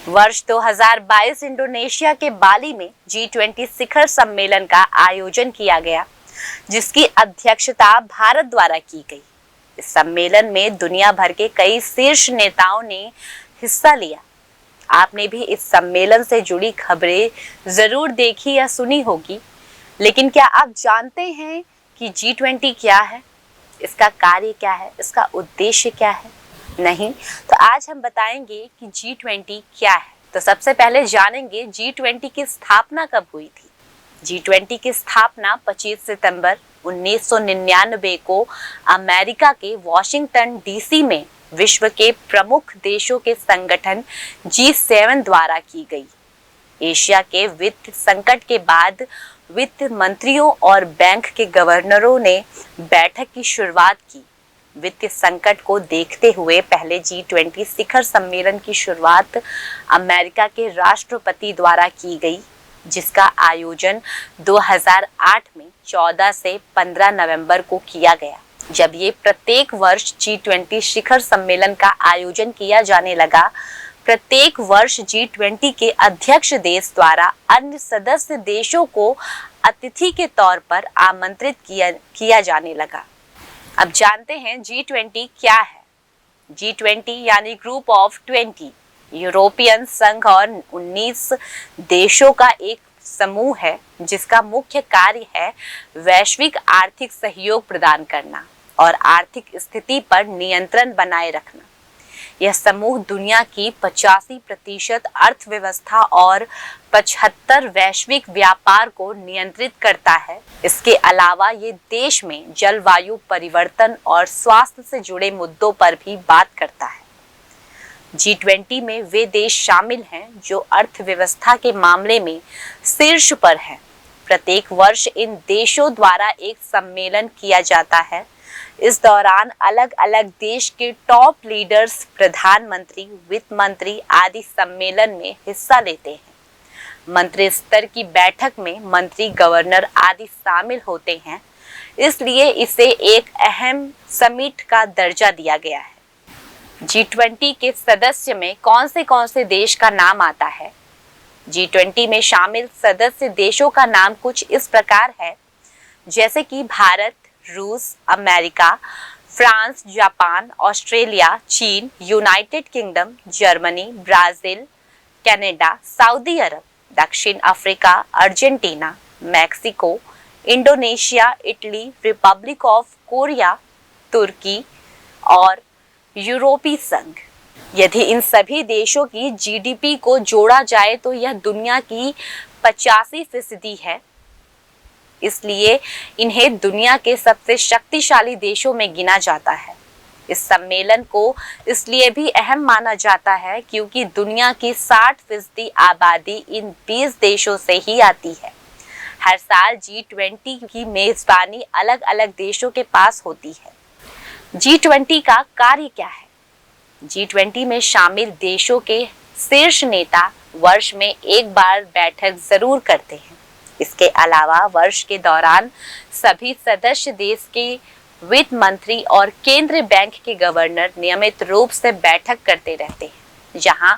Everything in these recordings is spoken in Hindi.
वर्ष 2022 इंडोनेशिया के बाली में G20 शिखर सम्मेलन का आयोजन किया गया, जिसकी अध्यक्षता भारत द्वारा की गई। इस सम्मेलन में दुनिया भर के कई शीर्ष नेताओं ने हिस्सा लिया। आपने भी इस सम्मेलन से जुड़ी खबरें जरूर देखी या सुनी होगी, लेकिन क्या आप जानते हैं कि G20 क्या है, इसका कार्य क्या है, इसका उद्देश्य क्या है? नहीं, तो आज हम बताएंगे कि G20 क्या है। तो सबसे पहले जानेंगे G20 की स्थापना कब हुई थी। G20 की स्थापना 25 सितंबर 1999 को अमेरिका के वॉशिंगटन डीसी में विश्व के प्रमुख देशों के संगठन G7 द्वारा की गई। एशिया के वित्त संकट के बाद वित्त मंत्रियों और बैंक के गवर्नरों ने बैठक की शुरुआत की। वित्तीय संकट को देखते हुए पहले G20 शिखर सम्मेलन की शुरुआत अमेरिका के राष्ट्रपति द्वारा की गई, जिसका आयोजन 2008 में 14 से 15 नवंबर को किया गया। जब ये प्रत्येक वर्ष G20 शिखर सम्मेलन का आयोजन किया जाने लगा, प्रत्येक वर्ष G20 के अध्यक्ष देश द्वारा अन्य सदस्य देशों को अतिथि के तौर पर आमंत्रित किया जाने लगा। अब जानते हैं G20 क्या है। G20 यानी ग्रुप ऑफ 20 यूरोपियन संघ और 19 देशों का एक समूह है, जिसका मुख्य कार्य है वैश्विक आर्थिक सहयोग प्रदान करना और आर्थिक स्थिति पर नियंत्रण बनाए रखना। यह समूह दुनिया की 85% अर्थव्यवस्था और 75 वैश्विक व्यापार को नियंत्रित करता है। इसके अलावा ये देश में जलवायु परिवर्तन और स्वास्थ्य से जुड़े मुद्दों पर भी बात करता है। G20 में वे देश शामिल हैं जो अर्थव्यवस्था के मामले में शीर्ष पर हैं। प्रत्येक वर्ष इन देशों द्वारा एक सम्मेलन किया जाता है। इस दौरान अलग अलग देश के टॉप लीडर्स, प्रधानमंत्री, वित्त मंत्री आदि सम्मेलन में हिस्सा लेते हैं। मंत्री स्तर की बैठक में मंत्री, गवर्नर आदि शामिल होते हैं, इसलिए इसे एक अहम समिट का दर्जा दिया गया है। G20 के सदस्य में कौन से देश का नाम आता है? G20 में शामिल सदस्य देशों का नाम कुछ इस प्रकार है, जैसे कि भारत, रूस, अमेरिका, फ्रांस, जापान, ऑस्ट्रेलिया, चीन, United Kingdom, Germany, Brazil, Canada, सऊदी अरब, दक्षिण Africa, Argentina, Mexico, Indonesia, Italy, Republic of Korea, तुर्की और यूरोपीय संघ। यदि इन सभी देशों की जीडीपी को जोड़ा जाए तो यह दुनिया की 85% है। इसलिए इन्हें दुनिया के सबसे शक्तिशाली देशों में गिना जाता है। इस सम्मेलन को इसलिए भी अहम माना जाता है क्योंकि दुनिया की 60% आबादी इन 20 देशों से ही आती है। हर साल G20 की मेजबानी अलग अलग देशों के पास होती है। G20 का कार्य क्या है? G20 में शामिल देशों के शीर्ष नेता वर्ष में एक बार बैठक जरूर करते हैं। इसके अलावा वर्ष के दौरान सभी सदस्य देश के वित्त मंत्री और केंद्रीय बैंक के गवर्नर नियमित रूप से बैठक करते रहते हैं, जहां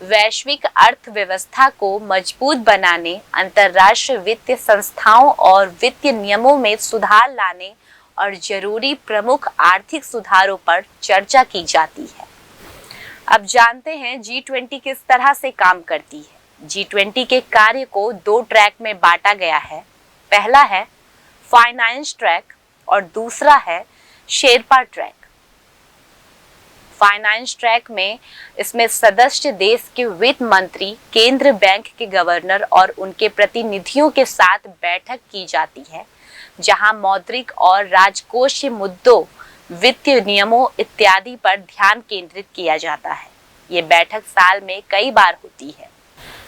वैश्विक अर्थव्यवस्था को मजबूत बनाने, अंतर्राष्ट्रीय वित्तीय संस्थाओं और वित्तीय नियमों में सुधार लाने और जरूरी प्रमुख आर्थिक सुधारों पर चर्चा की जाती है। अब जानते हैं G20 किस तरह से काम करती है। G20 के कार्य को 2 ट्रैक में बांटा गया है। पहला है फाइनेंस ट्रैक और दूसरा है शेरपा ट्रैक। फाइनेंस ट्रैक में इसमें सदस्य देश के वित्त मंत्री, केंद्रीय बैंक के गवर्नर और उनके प्रतिनिधियों के साथ बैठक की जाती है, जहां मौद्रिक और राजकोषीय मुद्दों, वित्तीय नियमों इत्यादि पर ध्यान केंद्रित किया जाता है। ये बैठक साल में कई बार होती है।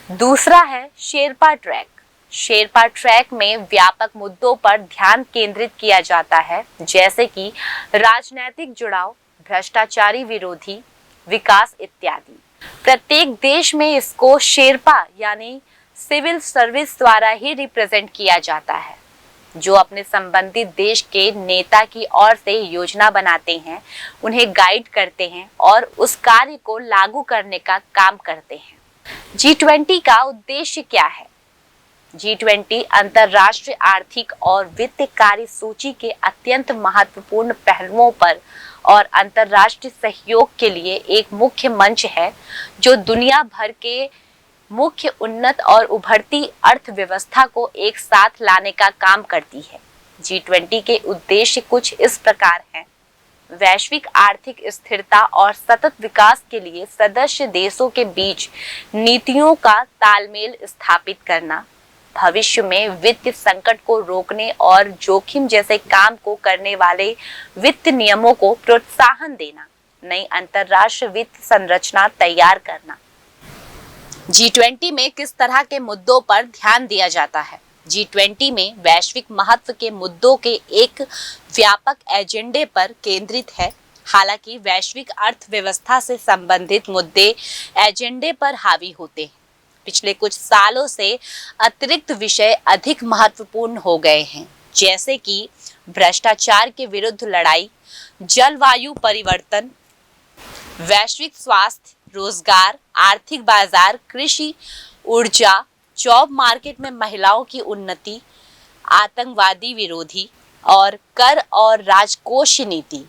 दूसरा है शेरपा ट्रैक। शेरपा ट्रैक में व्यापक मुद्दों पर ध्यान केंद्रित किया जाता है, जैसे कि राजनीतिक जुड़ाव, भ्रष्टाचारी विरोधी, विकास इत्यादि। प्रत्येक देश में इसको शेरपा यानी सिविल सर्विस द्वारा ही रिप्रेजेंट किया जाता है, जो अपने संबंधित देश के नेता की ओर से योजना बनाते हैं, उन्हें गाइड करते हैं और उस कार्य को लागू करने का काम करते हैं। G20 का उद्देश्य क्या है? G20 अंतर्राष्ट्रीय आर्थिक और वित्त कार्यसूची के अत्यंत महत्वपूर्ण पहलुओं पर और अंतर्राष्ट्रीय सहयोग के लिए एक मुख्य मंच है जो दुनिया भर के मुख्य उन्नत और उभरती अर्थव्यवस्था को एक साथ लाने का काम करती है। G20 के उद्देश्य कुछ इस प्रकार हैं। वैश्विक आर्थिक स्थिरता और सतत विकास के लिए सदस्य देशों के बीच नीतियों का तालमेल स्थापित करना, भविष्य में वित्त संकट को रोकने और जोखिम जैसे काम को करने वाले वित्त नियमों को प्रोत्साहन देना, नई अंतर्राष्ट्रीय वित्त संरचना तैयार करना। G20 में किस तरह के मुद्दों पर ध्यान दिया जाता है? G20 में वैश्विक महत्व के मुद्दों के एक व्यापक एजेंडे पर केंद्रित है। हालांकि वैश्विक अर्थव्यवस्था से संबंधित मुद्दे एजेंडे पर हावी होते हैं। पिछले कुछ सालों से अतिरिक्त विषय अधिक महत्वपूर्ण हो गए हैं, जैसे कि भ्रष्टाचार के विरुद्ध लड़ाई, जलवायु परिवर्तन, वैश्विक स्वास्थ्य, रोजगार, आर्थिक बाजार, कृषि, ऊर्जा, जॉब मार्केट में महिलाओं की उन्नति, आतंकवादी विरोधी और कर और राजकोषीय नीति।